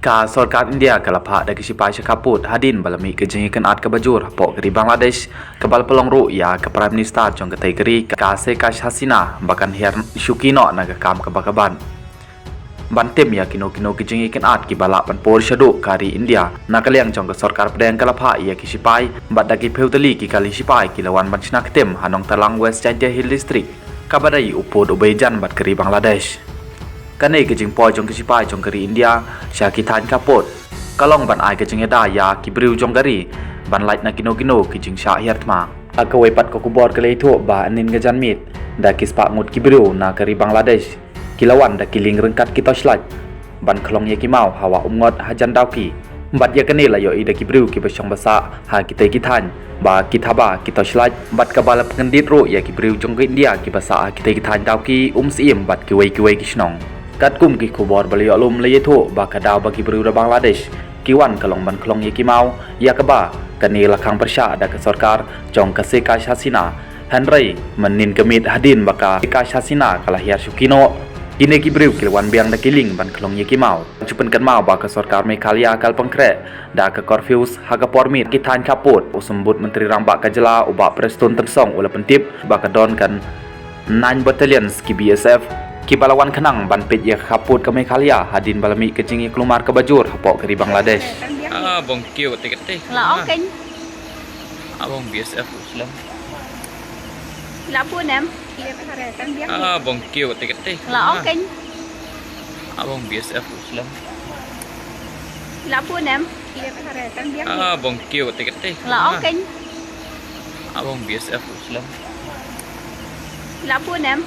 Ka Sarkar India kalapha da shipai khappood hadin balami ke jengikan at ka bajur pok keri Bangladesh kabal pelong ru ya ke Prime Minister jong ke keri ka se ka hasina bakan her shukino na ka kam ka bakaban bantem ya kino ke jengikan at ki bala pan por shadu kari India na kaliang jong ke Sarkar pedang kalapha ya ki shipai bat da ki peutali ki kali shipai ki lawan banchna ketem Nongtalang West Chandia Hill District kabadai upod ubejan bat keri Bangladesh kanai ke jing poi jong ke shipai jong keri India syakitan khappood kalong ban ai ke jing eda ya ki briu jong keri ban light na kino ki jing sya hirtma akawai pat ko kubor ke leitu ba anin ke janmit da kispa ngut ki briu na keri Bangladesh kilawan da kiling rengkat ki toshlat ban khlong ye ki mau hawa umngot hajan dauki bat ya kanai la yo ida ki briu ki besong basa ha kitai ki than ba kitaba ki toshlat bat kabala pengendit ro ya ki briu jong ke India ki basa kitai ki than dauki sim bat ki wei ki shnong kat kum ki khubor bali alum le yetho ba kadau bagi berura Bangladesh kiwan kalong ban klong ye ki mau ya kaba kani lakhang persya ada ke Sarkar jong ka se ka hasina hanrei menin kemit hadin baka ka hasina kala hiar shukino kini ki briu kilwan biang da kiling ban klong ye ki mau chupen kan mau ba ke Sarkar Meghalaya kal pengkre da ke Corfuse haga pormit ki than khappood usembut menteri rambak kajela uba preston tersong ula pentip ba ka don kan 9 battalions ki BSF ki balawan kenang ban pet ya khappood ke Meghalaya hadin balami ke jingi kelumar ke bajur hapok keri Bangladesh bong kiu tiket là ok bong BSF Islam là pun em bong kiu tiket là ok bong BSF Islam là pun em bong kiu tiket là ok bong BSF Islam là pun em